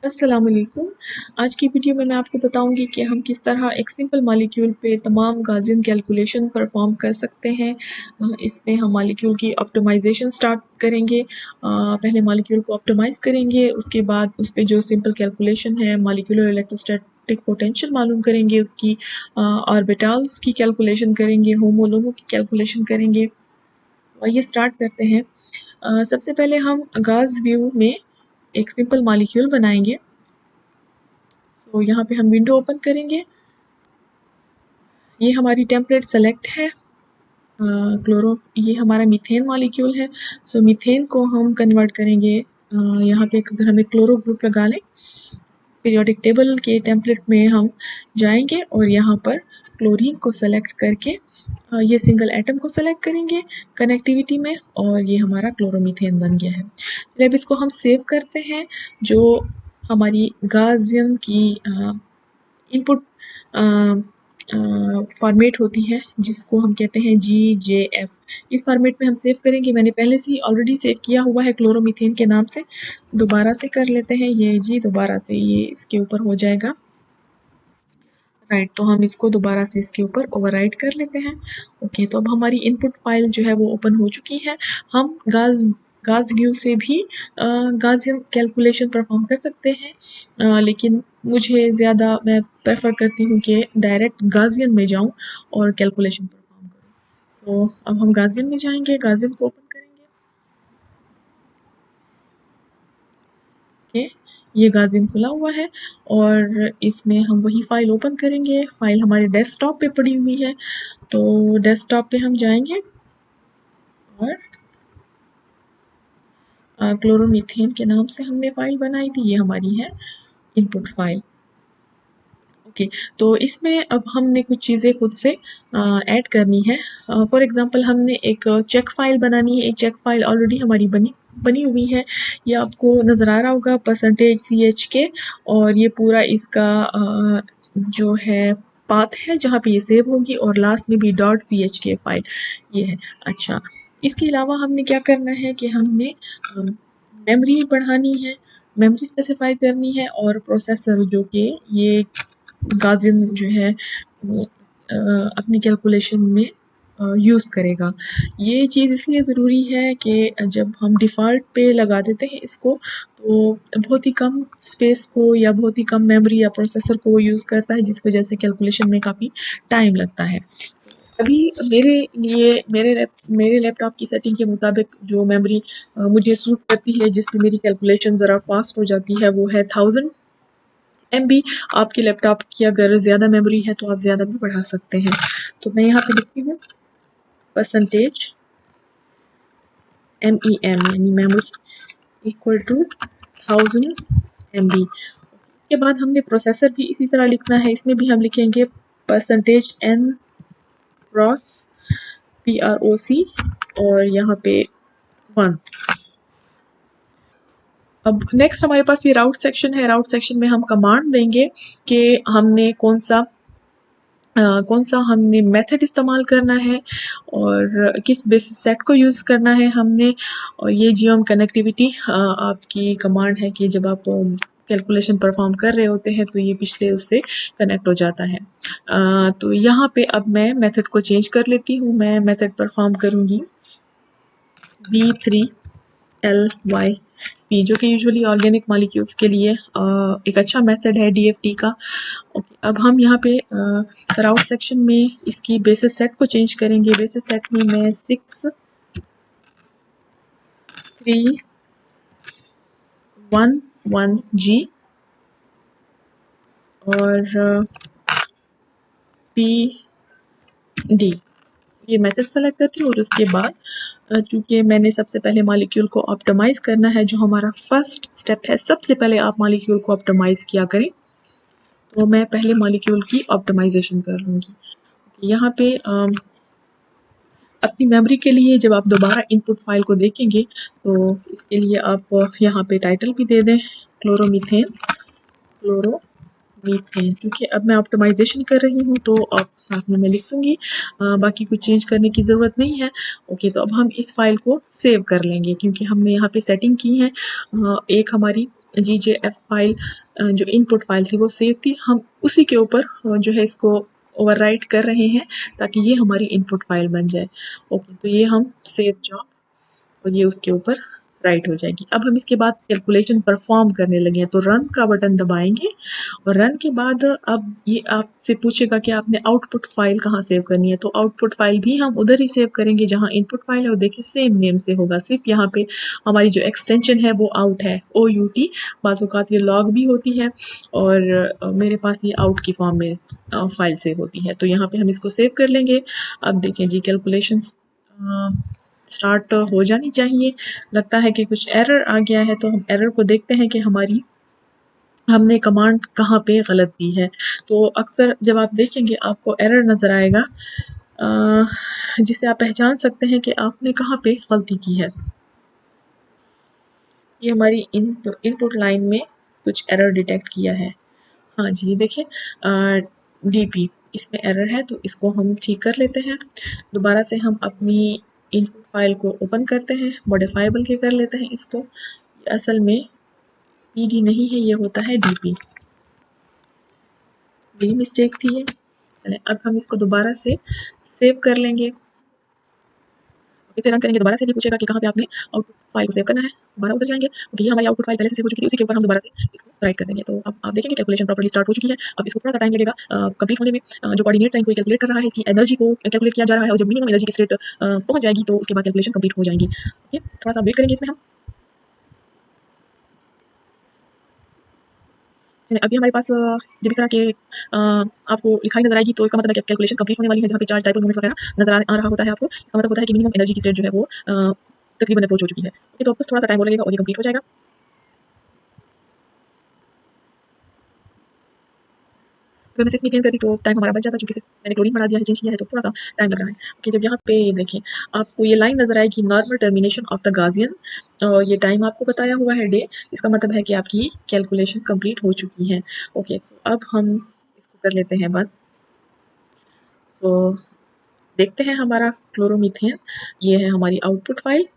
अस्सलाम वालेकुम। आज की वीडियो में मैं आपको बताऊंगी कि हम किस तरह एक सिंपल मॉलिक्यूल पे तमाम गाउसियन कैलकुलेशन परफॉर्म कर सकते हैं। इसमें हम मॉलिक्यूल की ऑप्टिमाइजेशन स्टार्ट करेंगे। पहले मॉलिक्यूल को ऑप्टिमाइज़ करेंगे, उसके बाद उस पे जो सिंपल कैलकुलेशन है मॉलिक्यूलर इलेक्ट्रोस्टैटिक पोटेंशियल मालूम करेंगे, उसकी ऑर्बिटल्स की कैलकुलेशन करेंगे, होमोलोगों की कैलकुलेशन करेंगे। और ये स्टार्ट करते हैं। सबसे पहले हम गाउस व्यू में एक सिंपल मॉलिक्यूल बनाएंगे। तो यहाँ पे हम विंडो ओपन करेंगे। ये हमारी टेम्पलेट सेलेक्ट है। क्लोरो ये हमारा मीथेन मॉलिक्यूल है। सो मीथेन को हम कन्वर्ट करेंगे। यहाँ पे अगर हम एक क्लोरो ग्रुप लगा लें, पीरियोडिक टेबल के टेम्पलेट में हम जाएंगे और यहाँ पर क्लोरीन को सेलेक्ट करके ये सिंगल एटम को सेलेक्ट करेंगे कनेक्टिविटी में, और ये हमारा क्लोरोमीथेन बन गया है। फिर अब इसको हम सेव करते हैं। जो हमारी गाउसियन की इनपुट फॉर्मेट होती है जिसको हम कहते हैं GJF, इस फॉर्मेट में हम सेव करेंगे। मैंने पहले से ही ऑलरेडी सेव किया हुआ है क्लोरोमीथेन के नाम से। दोबारा से कर लेते हैं ये जी, दोबारा से ये इसके ऊपर हो जाएगा राइट। तो हम इसको दोबारा से इसके ऊपर ओवरराइट कर लेते हैं। ओके, तो अब हमारी इनपुट फाइल जो है वो ओपन हो चुकी है। हम गाज व्यू से भी गाउसियन कैलकुलेशन परफॉर्म कर सकते हैं, लेकिन मुझे ज़्यादा मैं प्रेफर करती हूँ कि डायरेक्ट गाउसियन में जाऊँ और कैलकुलेशन परफॉर्म करूँ। सो अब हम गाउसियन में जाएंगे, गाउसियन को ओपन करेंगे। ओके, ये गाउसियन खुला हुआ है और इसमें हम वही फाइल ओपन करेंगे। फाइल हमारे डेस्कटॉप पे पड़ी हुई है, तो डेस्कटॉप पे हम जाएंगे और क्लोरोमीथेन के नाम से हमने फाइल बनाई थी, ये हमारी है इनपुट फाइल। ओके, तो इसमें अब हमने कुछ चीज़ें खुद से ऐड करनी है। फॉर एग्जांपल हमने एक चेक फाइल बनानी है। एक चेक फाइल ऑलरेडी हमारी बनी हुई है। ये आपको नज़र आ रहा होगा %CH के, और ये पूरा इसका जो है पाथ है जहाँ पे ये सेव होगी, और लास्ट में भी .CHK फाइल ये है। अच्छा, इसके अलावा हमने क्या करना है कि हमने मेमोरी बढ़ानी है, मेमोरी स्पेसिफाई करनी है, और प्रोसेसर जो कि ये गाउसियन जो है अपनी कैलकुलेशन में यूज़ करेगा। ये चीज़ इसलिए ज़रूरी है कि जब हम डिफ़ॉल्ट पे लगा देते हैं इसको, तो बहुत ही कम स्पेस को या बहुत ही कम मेमोरी या प्रोसेसर को यूज़ करता है, जिस वजह से कैलकुलेशन में काफ़ी टाइम लगता है। अभी मेरे लिए मेरे लैपटॉप की सेटिंग के मुताबिक जो मेमोरी मुझे सूट करती है, जिस पे मेरी कैलकुलेशन ज़रा फास्ट हो जाती है, वो है 1000 MB। आपके लैपटॉप की अगर ज़्यादा मेमोरी है तो आप ज़्यादा भी बढ़ा सकते हैं। तो मैं यहाँ पे लिखती हूँ %MEM, यानी मेमोरी इक्वल टू 1000 MB। के बाद हमने प्रोसेसर भी इसी तरह लिखना है। इसमें भी हम लिखेंगे %N क्रॉस PROC और यहाँ पे 1। अब नेक्स्ट हमारे पास ये राउट सेक्शन है। राउट सेक्शन में हम कमांड देंगे कि हमने कौन सा हमने मेथड इस्तेमाल करना है और किस बेसिस सेट को यूज़ करना है हमने। और ये जियोम कनेक्टिविटी आपकी कमांड है कि जब आप कैलकुलेशन परफॉर्म कर रहे होते हैं तो ये पिछले उससे कनेक्ट हो जाता है। तो यहाँ पे अब मैं मेथड को चेंज कर लेती हूँ। मैं मेथड परफॉर्म करूँगी B3LYP, जो कि यूजुअली ऑर्गेनिक मॉलिक्यूल्स के लिए एक अच्छा मेथड है DFT का। ओके, अब हम यहाँ पे राउट सेक्शन में इसकी बेसिस सेट को चेंज करेंगे। बेसिस सेट में मैं 6311G और PD ये मेथड सेलेक्ट करती हूँ। और उसके बाद चूँकि मैंने सबसे पहले मॉलिक्यूल को ऑप्टिमाइज़ करना है, जो हमारा फर्स्ट स्टेप है, सबसे पहले आप मॉलिक्यूल को ऑप्टिमाइज़ किया करें, तो मैं पहले मॉलिक्यूल की ऑप्टिमाइजेशन कर लूँगी। यहाँ पे अपनी मेमोरी के लिए जब आप दोबारा इनपुट फाइल को देखेंगे तो इसके लिए आप यहाँ पे टाइटल भी दे दें क्लोरोमीथेन। क्योंकि अब मैं ऑप्टिमाइजेशन कर रही हूँ तो अब साथ में मैं लिख दूँगी, बाकी कुछ चेंज करने की ज़रूरत नहीं है। ओके, तो अब हम इस फाइल को सेव कर लेंगे क्योंकि हमने यहाँ पे सेटिंग की है। एक हमारी GJF फाइल जो इनपुट फाइल थी वो सेव थी, हम उसी के ऊपर जो है इसको ओवरराइट कर रहे हैं ताकि ये हमारी इनपुट फाइल बन जाए। ओके, तो ये हम सेव जॉब और ये उसके ऊपर राइट हो जाएगी। अब हम इसके बाद कैलकुलेशन परफॉर्म करने लगे हैं, तो रन का बटन दबाएंगे और रन के बाद अब ये आपसे पूछेगा कि आपने आउटपुट फाइल कहाँ सेव करनी है, तो आउटपुट फाइल भी हम उधर ही सेव करेंगे जहाँ इनपुट फाइल है, और देखिए सेम नेम से होगा, सिर्फ यहाँ पे हमारी जो एक्सटेंशन है वो आउट है, OUT। बाज़ औक़ात ये लॉग भी होती है और मेरे पास ये आउट की फॉर्म में फाइल सेव होती है, तो यहाँ पे हम इसको सेव कर लेंगे। अब देखें जी, कैलकुलेशन स्टार्ट हो जानी चाहिए। लगता है कि कुछ एरर आ गया है, तो हम एरर को देखते हैं कि हमने कमांड कहाँ पे गलत दी है। तो अक्सर जब आप देखेंगे आपको एरर नज़र आएगा जिसे आप पहचान सकते हैं कि आपने कहाँ पे गलती की है। ये हमारी इनपुट लाइन में कुछ एरर डिटेक्ट किया है। हाँ जी, देखिए DP इसमें एरर है, तो इसको हम ठीक कर लेते हैं। दोबारा से हम अपनी इनपुट फाइल को ओपन करते हैं, मॉडिफाइबल के कर लेते हैं इसको। असल में PD नहीं है, ये होता है DP। यही मिस्टेक थी ये। चलें, अब हम इसको दोबारा से सेव कर लेंगे। इसे रन करेंगे, दोबारा से भी पूछेगा कि कहाँ पे आपने आउटपुट फाइल को सेव करना है। दोबारा उधर जाएंगे क्योंकि ये हमारी आउटपुट फाइल पहले से सेव हो चुकी थी, उसी के ऊपर हम दोबारा से इसको राइट कर देंगे। तो अब आप देखेंगे कैलकुलेशन प्रॉपर्ली स्टार्ट हो चुकी है। अब इसको थोड़ा सा टाइम लगेगा कंप्लीट होने में। जो कोऑर्डिनेट्स हैं इनको कैलकुलेट कर रहा है, इसकी एनर्जी को कैलकुलेट किया जा रहा है, और जब मिनिमम एनर्जी की स्टेट पहुंच जाएगी तो उसके बाद कैलकुलेशन कंप्लीट हो जाएंगी। ओके, थोड़ा सा वेट करेंगे इसमें हम। अभी हमारे पास जब इस तरह के आपको लिखाई नजर आएगी तो इसका मतलब है कि कैलकुलेशन कंप्लीट होने वाली है। जहाँ पे चार्ज डाइपोल मोमेंट वगैरह नजर आ रहा होता है आपको, इसका मतलब होता है कि मिनिमम एनर्जी की स्टेट जो है वो तकरीबन अप्रोच हो चुकी है। ओके, तो बस थोड़ा सा टाइम और लगेगा और ये कंप्लीट हो जाएगा। अगर मैं सिर्फ मीथेन करती तो टाइम हमारा बच जाता, चूंकि सिर्फ मैंने क्लोरीन बढ़ा दिया है, चेंज किया है, तो थोड़ा सा टाइम लग रहा है। ओके, जब यहाँ पे देखिए आपको ये लाइन नजर आएगी, नॉर्मल टर्मिनेशन ऑफ द गाजियन, और ये टाइम आपको बताया हुआ है डे, इसका मतलब है कि आपकी कैलकुलेशन कंप्लीट हो चुकी है। ओके, तो अब हम इसको कर लेते हैं बंद। तो देखते हैं हमारा क्लोरोमीथेन, ये है हमारी आउटपुट फाइल।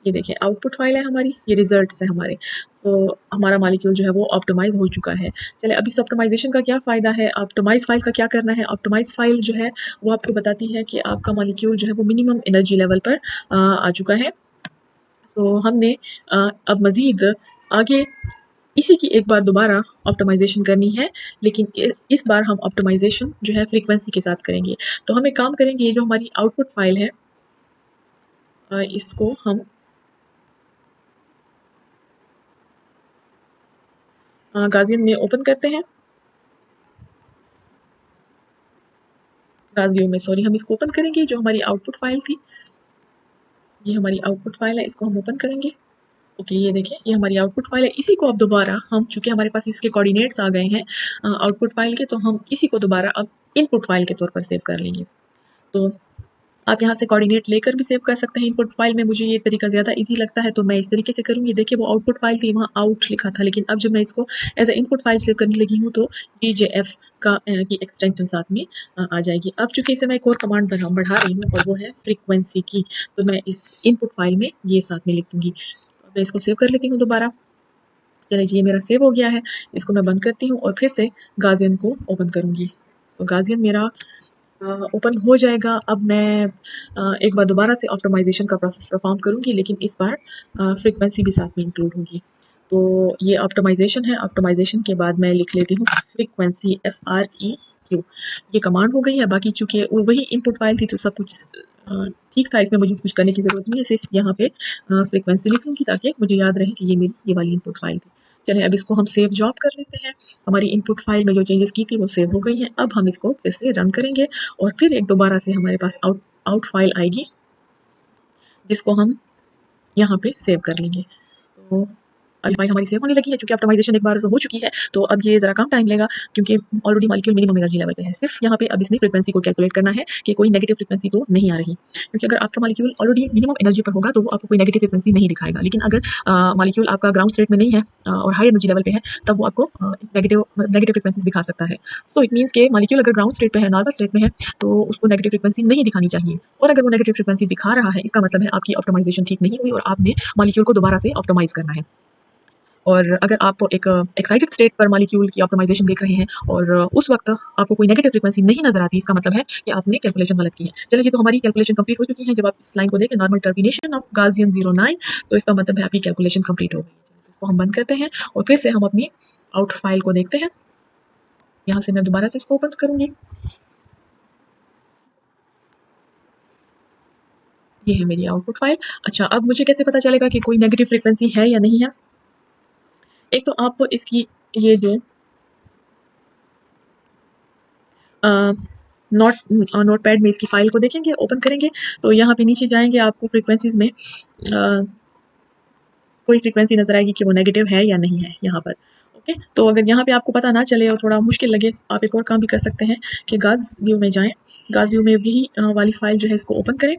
ये देखिए आउटपुट फाइल है हमारी, ये रिजल्ट्स है हमारे। तो हमारा मॉलिक्यूल जो है वो ऑप्टिमाइज हो चुका है। चले, अब इस ऑप्टिमाइजेशन का क्या फ़ायदा है, ऑप्टिमाइज फाइल का क्या करना है। ऑप्टिमाइज फाइल जो है वो आपको बताती है कि आपका मॉलिक्यूल जो है वो मिनिमम एनर्जी लेवल पर आ चुका है। तो हमने अब मज़ीद आगे इसी की एक बार दोबारा ऑप्टिमाइजेशन करनी है, लेकिन इस बार हम ऑप्टिमाइजेशन जो है फ्रीक्वेंसी के साथ करेंगे। तो हम एक काम करेंगे, ये जो हमारी आउटपुट फाइल है इसको हम गाजियन में ओपन करते हैं। गाजियो में सॉरी, हम इसको ओपन करेंगे, जो हमारी आउटपुट फाइल थी, ये हमारी आउटपुट फाइल है, इसको हम ओपन करेंगे। ओके, ये देखिए ये हमारी आउटपुट फाइल है। इसी को अब दोबारा हम, चूंकि हमारे पास इसके कोऑर्डिनेट्स आ गए हैं आउटपुट फाइल के, तो हम इसी को दोबारा अब इनपुट फाइल के तौर पर सेव कर लेंगे। तो आप यहाँ से कोऑर्डिनेट लेकर भी सेव कर सकते हैं इनपुट फाइल में। मुझे ये तरीका ज़्यादा इजी लगता है, तो मैं इस तरीके से करूँगी। देखिए वो आउटपुट फाइल थी, वहाँ आउट लिखा था, लेकिन अब जब मैं इसको as a input file save करने लगी हूँ तो GJF की एक्सटेंशन साथ में आ जाएगी। अब चूंकि इसे मैं एक और कमांड बढ़ा रही हूँ और वो है फ्रीक्वेंसी की, तो मैं इस इनपुट फाइल में ये साथ में लिख दूँगी। मैं इसको सेव कर लेती हूँ दोबारा। चलिए जी, ये मेरा सेव हो गया है। इसको मैं बंद करती हूँ और फिर से गाजियन को ओपन करूँगी। तो गाजियन मेरा ओपन हो जाएगा। अब मैं एक बार दोबारा से ऑप्टिमाइजेशन का प्रोसेस परफॉर्म करूँगी, लेकिन इस बार फ्रीक्वेंसी भी साथ में इंक्लूड होगी। तो ये ऑप्टिमाइजेशन है। ऑप्टिमाइजेशन के बाद मैं लिख लेती हूँ फ्रीक्वेंसी, FREQ। ये कमांड हो गई है। बाकी चूंकि वो वही इनपुट फाइल थी तो सब कुछ ठीक था, इसमें मुझे कुछ करने की ज़रूरत नहीं है। सिर्फ यहाँ पे फ्रीक्वेंसी लिखूँगी ताकि मुझे याद रहे कि ये मेरी ये वाली इनपुट फाइल थी। चलिए, अब इसको हम सेव जॉब कर लेते हैं। हमारी इनपुट फाइल में जो चेंजेस की थी वो सेव हो गई हैं। अब हम इसको फिर से रन करेंगे और फिर एक दोबारा से हमारे पास आउट फाइल आएगी, जिसको हम यहाँ पे सेव कर लेंगे। तो अभी फाइल हमारी सेव होने लगी है। चूंकि ऑप्टिमाइजेशन एक बार हो चुकी है तो अब ये ज़रा कम टाइम लेगा, क्योंकि already molecule minimum energy level पे है। सिर्फ यहाँ पे अब इसने फ्रीक्वेंसी को कैलकुलेट करना है कि कोई नेगेटिव फ्रीक्वेंसी तो नहीं आ रही, क्योंकि अगर आपका मॉलिक्यूल ऑलरेडी मिनिमम एनर्जी पर होगा तो वो आपको कोई नेगेटिव फ्रीक्वेंसी नहीं दिखाएगा। लेकिन अगर मॉलिक्यूल आपका ग्राउंड स्टेट में नहीं है और हाई एनर्जी लेवल पे है, तब वो आपको नेगेटिव नेगेटिव फ्रीक्वेंसी दिखा सकता है। सो इट मीन्स के मॉलिक्यूल अगर ग्राउंड स्टेट पे है, नॉर्मल स्टेट में है, तो उसको नेगेटिव फ्रीक्वेंसी नहीं दिखानी चाहिए। और अगर वो नेगेटिव फ्रीक्वेंसी दिखा रहा है, इसका मतलब है आपकी ऑप्टिमाइजेशन ठीक नहीं हुई और आपने मॉलिक्यूल को दोबारा से ऑप्टिमाइज करना है। और अगर आप एक एक्साइटेड स्टेट पर मॉलिक्यूल की ऑप्टिमाइजेशन देख रहे हैं और उस वक्त आपको कोई नेगेटिव फ्रीक्वेंसी नहीं नजर आती, इसका मतलब है कि आपने कैलकुलेशन गलत की है। चलिए जी, तो हमारी कैलकुलेशन कंप्लीट हो चुकी है। जब आप इस लाइन को देखें, नॉर्मल टर्मिनेशन ऑफ गाउसियन 09, तो इसका मतलब है आपकी कैलकुलेशन कंप्लीट हो गई है। तो इसको हम बंद करते हैं और फिर से हम अपनी आउट फाइल को देखते हैं। यहाँ से मैं दोबारा से इसको ओपन करूंगी। ये है मेरी आउटपुट फाइल। अच्छा, अब मुझे कैसे पता चलेगा कि कोई नेगेटिव फ्रीक्वेंसी है या नहीं है? एक तो आप इसकी ये जो नोट नोट पैड में इसकी फाइल को देखेंगे, ओपन करेंगे, तो यहाँ पे नीचे जाएंगे, आपको फ्रीक्वेंसीज में कोई फ्रीक्वेंसी नजर आएगी कि वो नेगेटिव है या नहीं है यहाँ पर। ओके, तो अगर यहाँ पे आपको पता ना चले और थोड़ा मुश्किल लगे, आप एक और काम भी कर सकते हैं कि गाज व्यू में जाएं। गाज व्यू में भी वाली फाइल जो है इसको ओपन करें,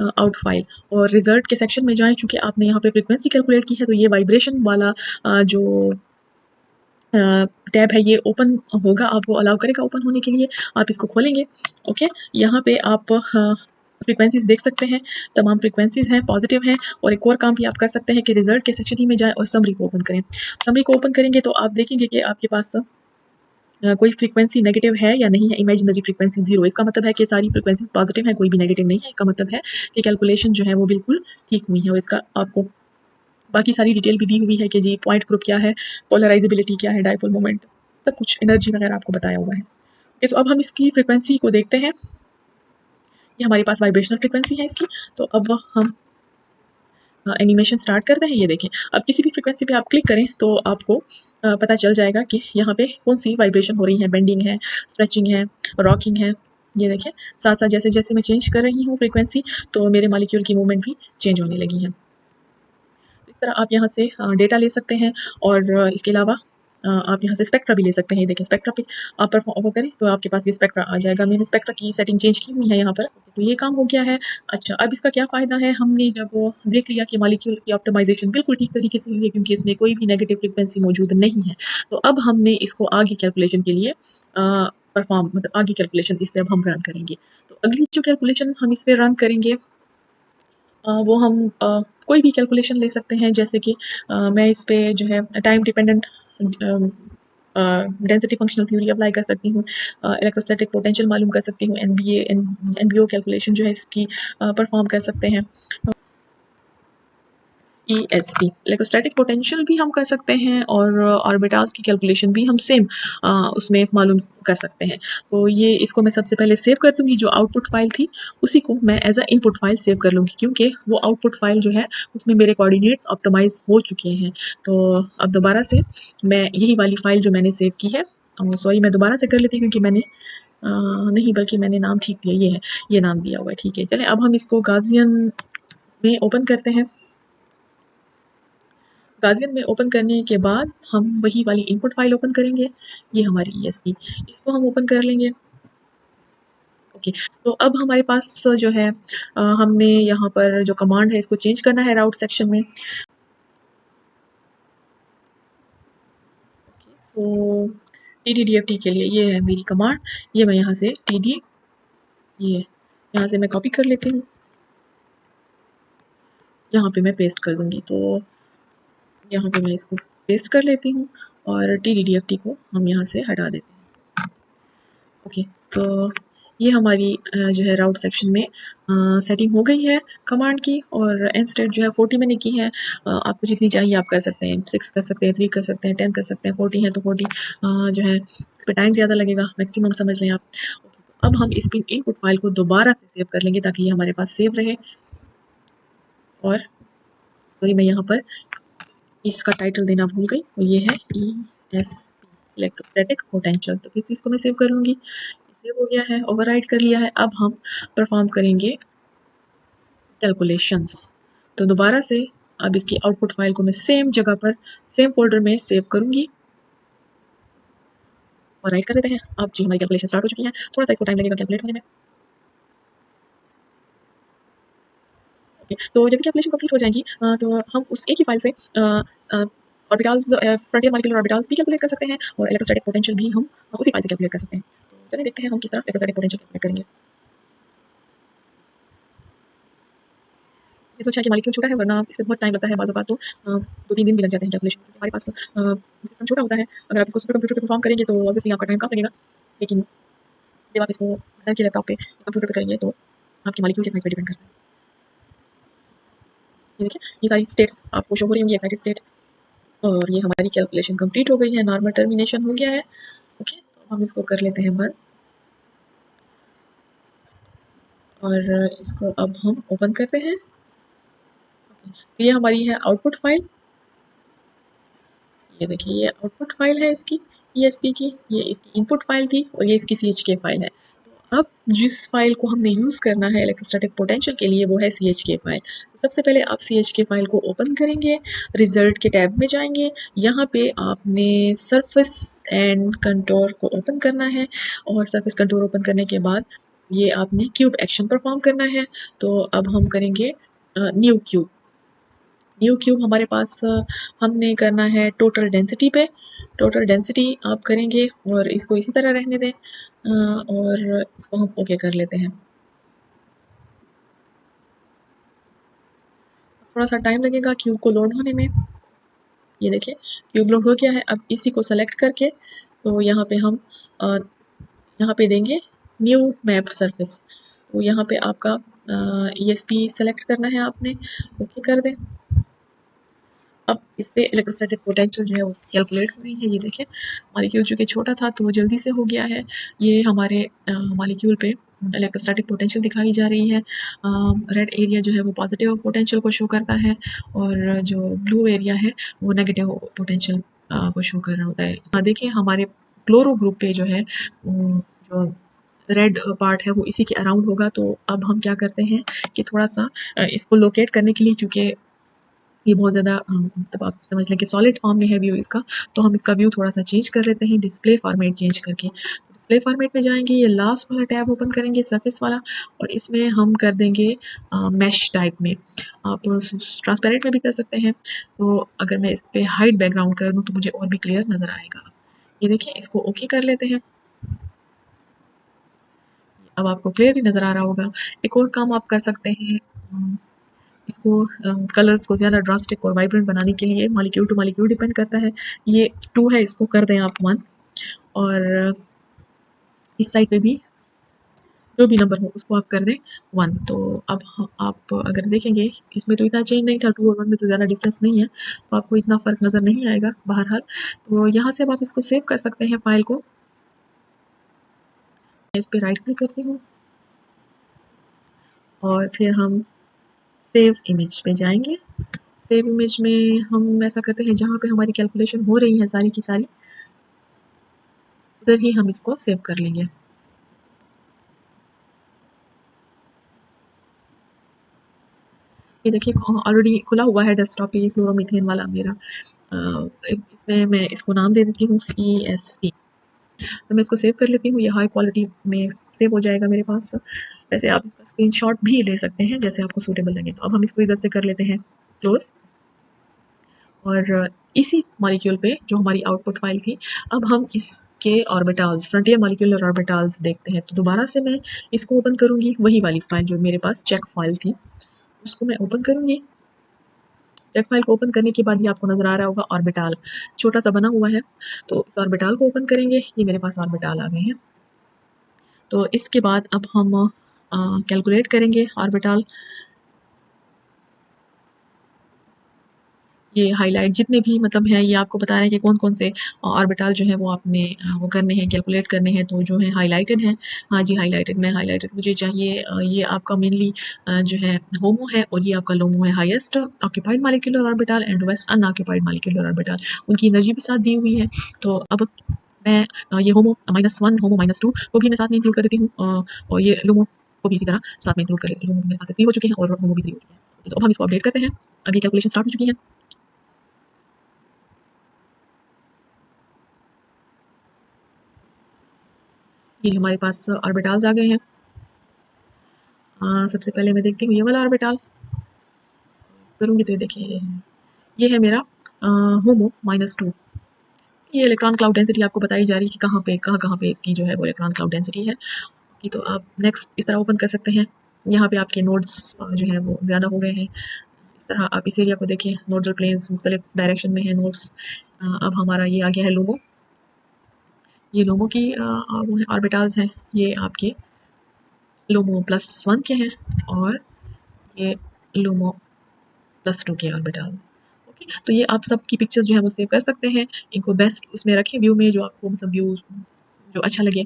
आउट फाइल, और रिजल्ट के सेक्शन में जाएं। चूंकि आपने यहाँ पे फ्रीक्वेंसी कैलकुलेट की है, तो ये वाइब्रेशन वाला जो टैब है ये ओपन होगा, आपको अलाउ करेगा ओपन होने के लिए। आप इसको खोलेंगे। ओके, यहाँ पे आप फ्रीक्वेंसीज देख सकते हैं, तमाम फ्रीक्वेंसीज हैं, पॉजिटिव हैं। और एक और काम भी आप कर सकते हैं कि रिजल्ट के सेक्शन ही में जाएं और समरी को ओपन करें। समरी को ओपन करेंगे तो आप देखेंगे कि आपके पास कोई फ्रीक्वेंसी नेगेटिव है या नहीं है। इमेजिनरी फ्रीक्वेंसी 0, इसका मतलब है कि सारी फ्रीक्वेंसीज पॉजिटिव है, कोई भी नेगेटिव नहीं है। इसका मतलब है कि कैलकुलेशन जो है वो बिल्कुल ठीक हुई है। और इसका आपको बाकी सारी डिटेल भी दी हुई है कि जी पॉइंट ग्रुप क्या है, पोलराइजेबिलिटी क्या है, डायपोल मोमेंट, सब कुछ, एनर्जी वगैरह आपको बताया हुआ है। तो अब हम इसकी फ्रीक्वेंसी को देखते हैं। ये हमारे पास वाइब्रेशनल फ्रीक्वेंसी है इसकी। तो अब हम एनिमेशन स्टार्ट करते हैं। ये देखें, अब किसी भी फ्रीक्वेंसी पे आप क्लिक करें तो आपको पता चल जाएगा कि यहाँ पे कौन सी वाइब्रेशन हो रही है, बेंडिंग है, स्ट्रेचिंग है, रॉकिंग है। ये देखें, साथ साथ जैसे जैसे मैं चेंज कर रही हूँ फ्रीक्वेंसी, तो मेरे मॉलिक्यूल की मूवमेंट भी चेंज होने लगी है। इस तरह आप यहाँ से डेटा ले सकते हैं। और इसके अलावा आप यहाँ से स्पेक्ट्रा भी ले सकते हैं। देखिए, स्पेक्ट्रा पे आप परफॉर्म करें तो आपके पास ये स्पेक्ट्रा आ जाएगा। मैंने स्पेक्ट्रा की सेटिंग चेंज की हुई है यहाँ पर, तो ये काम हो गया है। अच्छा, अब इसका क्या फ़ायदा है? हमने जब वो देख लिया कि मॉलिक्यूल की ऑप्टिमाइजेशन बिल्कुल ठीक तरीके से हुई है, क्योंकि इसमें कोई भी नेगेटिव फ्रीक्वेंसी मौजूद नहीं है। तो अब हमने इसको आगे कैलकुलेशन के लिए परफॉर्म, मतलब आगे कैलकुलेशन इस पर अब हम रन करेंगे। तो अगली जो कैलकुलेशन हम इस पर रन करेंगे, वो हम कोई भी कैलकुलेशन ले सकते हैं। जैसे कि मैं इस पे जो है time dependent density functional theory apply कर सकती हूँ, इलेक्ट्रोस्टैटिक पोटेंशियल मालूम कर सकती हूँ, एनबीओ कैलकुलेशन जो है इसकी परफॉर्म कर सकते हैं। ESP इलेक्ट्रोस्टैटिक पोटेंशियल भी हम कर सकते हैं, और ऑर्बिटल्स की कैलकुलेशन भी हम सेम उसमें मालूम कर सकते हैं। तो ये इसको मैं सबसे पहले सेव कर दूँगी। जो आउटपुट फाइल थी उसी को मैं as a input file save कर लूँगी, क्योंकि वो आउटपुट फाइल जो है उसमें मेरे कोऑर्डिनेट्स ऑप्टिमाइज हो चुके हैं। तो अब दोबारा से मैं यही वाली फाइल जो मैंने सेव की है, सॉरी मैं दोबारा से कर लेती हूँ क्योंकि मैंने नहीं, बल्कि मैंने नाम ठीक दिया, ये है, ये नाम दिया हुआ है। ठीक है, चलें अब हम इसको गाजियन में ओपन करते हैं। गाजियन में ओपन करने के बाद हम वही वाली इनपुट फाइल ओपन करेंगे। ये हमारी ESP, इसको हम ओपन कर लेंगे। ओके, तो अब हमारे पास जो है हमने यहाँ पर जो कमांड है इसको चेंज करना है राउट सेक्शन में। सो TDDFT के लिए ये है मेरी कमांड। ये मैं यहाँ से ये यहाँ से मैं कॉपी कर लेती हूँ, यहाँ पे मैं पेस्ट कर दूँगी। तो यहाँ पे मैं इसको पेस्ट कर लेती हूँ और TDDFT को हम यहाँ से हटा देते हैं। ओके, तो ये हमारी जो है राउट सेक्शन में सेटिंग हो गई है कमांड की, और एंड स्टेट जो है 40 मैंने की है। आपको जितनी चाहिए आप कर सकते हैं, 6 कर सकते हैं, 3 कर सकते हैं, 10 कर सकते हैं, 40 है तो 40 जो है इस पर टाइम ज़्यादा लगेगा, मैक्सिमम समझ लें आप। ओके, तो अब हम इस इनपुट फाइल को दोबारा से सेव कर लेंगे ताकि ये हमारे पास सेव रहे। और सॉरी, मैं यहाँ पर इसका टाइटल देना भूल गई, और ये है ESP इलेक्ट्रोस्टैटिक पोटेंशियल। तो इस चीज़ को मैं सेव कर लूँगी। सेव हो गया है, ओवरराइट कर लिया है। अब हम परफॉर्म करेंगे कैलकुलेशंस। तो दोबारा से अब इसकी आउटपुट फाइल को मैं सेम जगह पर, सेम फोल्डर में सेव करूँगी और राइट कर देते हैं। अब जी हमारी कैलकुलेशन स्टार्ट हो चुकी है। थोड़ा सा इसको टाइम लगेगा कैलकुलेट होने में। ओके, तो जब भी कैलकुलेशन कंप्लीट हो जाएगी तो हम उस एक ही फाइल से ऑर्बिटल्स, फ्रंटियर मॉलिक्यूलर ऑर्बिटल्स भी कैलकुलेट कर सकते हैं, और इलेक्ट्रोस्टैटिक पोटेंशियल भी हम उसी फाइल से कैलकुलेट कर सकते हैं। तो चलिए देखते हैं हम किस तरह इलेक्ट्रोस्टैटिक पोटेंशियल कैलकुलेट करेंगे। ये तो अच्छा है कि मॉलिक्यूल छोटा है, वरना इससे बहुत टाइम लगता है, बाज़ औक़ात तो 2-3 दिन भी लग जाते हैं कैलकुलेशन में। हमारे पास सिस्टम छोटा होता है, अगर आप इसको सुपर कंप्यूटर पे परफॉर्म करेंगे तो ऑब्वियसली आपका टाइम कम लगेगा। लेकिन जब आप इसको घर के लैपटॉप पे या कंप्यूटर पे करेंगे तो आपकी मॉलिक्यूल के साइज़ पे डिपेंड करता है। ये देखिए, ये सारी स्टेट्स आपको शो हो रही होंगी, एक्साइटेड स्टेट, और ये हमारी कैलकुलेशन कंप्लीट हो गई है, नॉर्मल टर्मिनेशन हो गया है। ओके, तो हम इसको कर लेते हैं बंद, और इसको अब हम ओपन करते हैं। तो ये हमारी है आउटपुट फाइल। ये देखिए, ये आउटपुट फाइल है इसकी ESP की, ये इसकी इनपुट फाइल थी, और ये इसकी CHK फाइल है। तो अब जिस फाइल को हमने यूज़ करना है इलेक्ट्रोस्टैटिक पोटेंशियल के लिए, वो है CHK फाइल। तो सबसे पहले आप CHK फाइल को ओपन करेंगे, रिजल्ट के टैब में जाएंगे, यहाँ पे आपने सरफेस एंड कंटूर को ओपन करना है, और सरफेस कंटूर ओपन करने के बाद ये आपने क्यूब एक्शन परफॉर्म करना है। तो अब हम करेंगे न्यू क्यूब। न्यू क्यूब हमारे पास हमने करना है टोटल डेंसिटी पे। टोटल डेंसिटी आप करेंगे और इसको इसी तरह रहने दें, और इसको हम ओके कर लेते हैं। थोड़ा सा टाइम लगेगा क्यूब को लोड होने में। ये देखिए, क्यूब लोड हो गया है। अब इसी को सेलेक्ट करके तो यहाँ पे हम यहाँ पे देंगे न्यू मैप सरफेस। तो यहाँ पे आपका ESP सेलेक्ट करना है आपने, ओके कर दें। अब इस पे इलेक्ट्रोस्टैटिक पोटेंशियल जो है वो कैलकुलेट हो रही है। ये देखिए, मॉलिक्यूल चूँकि छोटा था तो वो जल्दी से हो गया है। ये हमारे मॉलिक्यूल पे इलेक्ट्रोस्टैटिक पोटेंशियल दिखाई जा रही है। रेड एरिया जो है वो पॉजिटिव पोटेंशियल को शो करता है, और जो ब्लू एरिया है वो नेगेटिव पोटेंशियल को शो कर रहा होता है। देखिए, हमारे क्लोरो ग्रुप पे जो है जो रेड पार्ट है वो इसी के अराउंड होगा। तो अब हम क्या करते हैं कि थोड़ा सा इसको लोकेट करने के लिए, क्योंकि ये बहुत ज़्यादा मतलब आप समझ लें कि सॉलिड फॉर्म में है व्यू इसका, तो हम इसका व्यू थोड़ा सा चेंज कर लेते हैं डिस्प्ले फॉर्मेट चेंज करके। डिस्प्ले फॉर्मेट में जाएंगे, ये लास्ट वाला टैब ओपन करेंगे सरफेस वाला, और इसमें हम कर देंगे मैश टाइप में। आप ट्रांसपेरेंट में भी कर सकते हैं। तो अगर मैं इस पर हाइड बैकग्राउंड कर दूँ तो मुझे और भी क्लियर नज़र आएगा। ये देखिए, इसको ओके कर लेते हैं। अब आपको क्लियर ही नज़र आ रहा होगा। एक और काम आप कर सकते हैं, इसको कलर्स को ज़्यादा ड्रास्टिक और वाइब्रेंट बनाने के लिए, मॉलिक्यूल टू मॉलिक्यूल डिपेंड करता है। ये 2 है, इसको कर दें आप 1, और इस साइड पे भी जो भी नंबर हो उसको आप कर दें 1। तो अब आप अगर देखेंगे इसमें तो इतना चेंज नहीं था, 2 और 1 में तो ज़्यादा डिफरेंस नहीं है, तो आपको इतना फ़र्क नज़र नहीं आएगा बहरहाल। तो यहाँ से अब आप इसको सेव कर सकते हैं फाइल को। इस पे राइट क्लिक करती हूँ, और फिर हम सेव इमेज पे जाएंगे। सेव इमेज में हम ऐसा करते हैं, जहाँ पे हमारी कैलकुलेशन हो रही है सारी की सारी, उधर ही हम इसको सेव कर लेंगे। ये देखिए, ऑलरेडी खुला हुआ है डेस्कटॉप पे ये क्लोरोमीथेन वाला मेरा। इसमें मैं इसको नाम दे देती हूँ ESP। तो मैं इसको सेव कर लेती हूँ, ये हाई क्वालिटी में सेव हो जाएगा मेरे पास। वैसे आप इसका स्क्रीनशॉट भी ले सकते हैं, जैसे आपको सूटेबल लगे। तो अब हम इसको इधर से कर लेते हैं क्लोज, और इसी मॉलिक्यूल पे जो हमारी आउटपुट फाइल थी, अब हम इसके ऑर्बिटल्स, फ्रंटियर मॉलिक्यूलर ऑर्बिटल्स देखते हैं। तो दोबारा से मैं इसको ओपन करूँगी, वही वाली फाइल जो मेरे पास चेक फाइल थी, उसको मैं ओपन करूँगी। चेक फाइल को ओपन करने के बाद ही आपको नज़र आ रहा होगा ऑर्बिटल छोटा सा बना हुआ है। तो इस ऑर्बिटल को ओपन करेंगे, ये मेरे पास ऑर्बिटल आ गए हैं। तो इसके बाद अब हम कैलकुलेट करेंगे ऑर्बिटल। ये हाइलाइट जितने भी मतलब हैं, ये आपको बता रहे हैं कि कौन-कौन से ऑर्बिटल जो है वो आपने वो करने हैं, कैलकुलेट करने हैं। तो जो है हाइलाइटेड हैं, हाँ जी, हाइलाइटेड मुझे चाहिए। ये आपका मेनली जो है होमो है, और ये आपका लोमो है। Highest occupied molecular orbital and lowest unoccupied molecular orbital, उनकी एनर्जी भी साथ दी हुई है। तो अब मैं ये होमो -1, होमो -2 को भी मैं साथ में इंक्लूड कर देती हूँ, और ये लोमो को भी इसी तरह साथ में इंक्लूड कर लेती हूँ। लोमो मेरे पास 3 हो चुके हैं, और होमो भी 3 हो चुके हैं। तो अब हम इसको अपडेट करते हैं। अभी कैलकुलेशन स्टार्ट हो चुकी है। ये हमारे पास ऑर्बिटल्स आ गए हैं। सबसे पहले मैं देखती हूँ ये वाला ऑर्बिटल करूँगी, तो ये देखिए, ये है मेरा होमो -2। ये इलेक्ट्रॉन क्लाउड डेंसिटी आपको बताई जा रही है कि कहाँ पे इसकी जो है वो इलेक्ट्रॉन क्लाउड डेंसिटी है। कि तो आप नेक्स्ट इस तरह ओपन कर सकते हैं। यहाँ पे आपके नोड्स जो है वो ज़्यादा हो गए हैं। इस तरह आप इस एरिया को देखिए, नोडल प्लेन्स मुख्तलिफ डायरेक्शन में है नोड्स। अब हमारा ये आ गया है LUMO। ये LUMO की वो है ऑर्बिटल्स हैं, ये आपके LUMO+1 के हैं और ये LUMO+2 के ऑर्बिटल। ओके, तो ये आप सब की पिक्चर्स जो है वो सेव कर सकते हैं। इनको बेस्ट उसमें रखें व्यू में, जो आपको मतलब व्यू जो अच्छा लगे,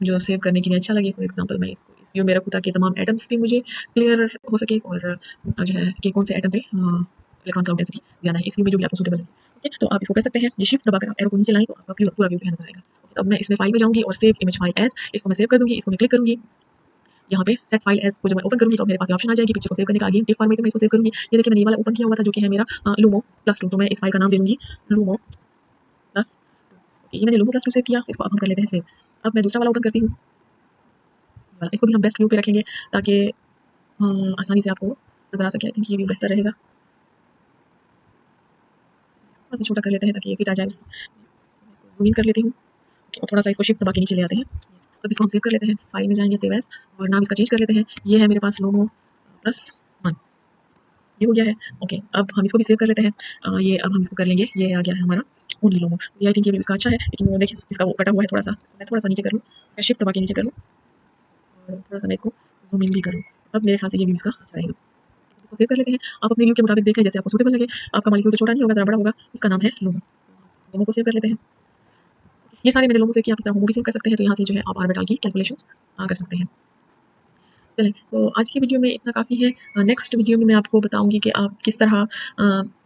जो सेव करने के लिए अच्छा लगे। फॉर एग्जांपल मैं इसको इस व्यू में रखूँ ताकि तमाम एटम्स भी मुझे क्लियर हो सके, और जो है कि कौन से एटम पे इलेक्ट्रॉन काउंट डेंसिटी ज़्यादा है, इस व्यू में जो भी आपको सूटेबल है। ओके, तो आप इसको कर सकते हैं। ये शिफ्ट दबाकर आप एरो को नीचे लाएँ तो आपका पूरा व्यू नजर आएगा। ओके, अब मैं इसमें फाइल में जाऊँगी और सेव इमेज फाइल एज़, इसको मैं सेव कर दूँगी। इसको मैं क्लिक करूँगी, यहाँ पे सेट फाइल एज़ को जब मैं ओपन करूँगी तो मेरे पास ऑप्शन आ जाएगी पिक्चर को सेव करने का। अगेन टिफ फॉर्मेट में मैं इसको सेव करूँगी। ये देखिए मैंने ये वाला ओपन किया हुआ था जो कि है मेरा LUMO+2, तो मैं इस फाइल का नाम दे दूँगी LUMO+2। ओके, ये मैंने LUMO+2 सेव किया, इसको अब हम कर लेते हैं सेव। अब मैं दूसरा वाला ओपन करती हूँ, इसको भी हम बेस्ट व्यू पे रखेंगे ताकि आसानी से आपको नज़र आ सके। आई थिंक ये व्यू बेहतर रहेगा। थोड़ा सा छोटा कर लेते हैं ताकि ये फिट आ जाए। जूम इन कर लेती हूँ और थोड़ा सा इसको शिफ्ट दबा के नीचे ले आते हैं। अब इसको हम सेव कर लेते हैं, फाइल में जाएंगे सेव एज और नाम इसका चेंज कर लेते हैं। ये है मेरे पास LUMO+1, ये हो गया है। ओके, अब हम इसको भी सेव कर लेते हैं। ये अब हम इसको कर लेंगे, ये आ गया है हमारा ओनली LUMO। ये आई थिंक ये भी इसका अच्छा है, लेकिन वो देखिए इसका वो कटा हुआ है थोड़ा सा। मैं थोड़ा सा नीचे कर लूँ, मैं शिफ्ट दबा के नीचे कर लूँ और थोड़ा सा मैं इसको जूम इन भी करूँ। अब मेरे ख्याल से ये भी इसका अच्छा रहेगा। इसको सेव कर लेते हैं। आप अपने व्यू के मुताबिक देख लें जैसे आपको सूटेबल लगे। आपका मॉलिक्यूल तो छोटा नहीं होगा, ज़रा बड़ा होगा। इसका नाम है LUMO को सेव कर लेते हैं। ये सारे मैंने LUMO सेव किया, आप इस तरह HOMO भी सेव कर सकते हैं, तो यहाँ से जो है आप ऑर्बिटल की कैलकुलेशंस कर सकते हैं। चलें, तो आज की वीडियो में इतना काफ़ी है। नेक्स्ट वीडियो में मैं आपको बताऊँगी कि आप किस तरह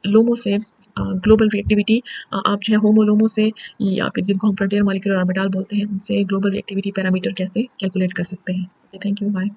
LUMO से ग्लोबल रिएक्टिविटी, आप जो है HOMO LUMO से, या फिर जिनको हम फ्रंटियर मॉलिक्यूलर ऑर्बिटल बोलते हैं, उनसे ग्लोबल रिएक्टिविटी पैरामीटर कैसे कैलकुलेट कर सकते हैं। Okay, thank you, bye.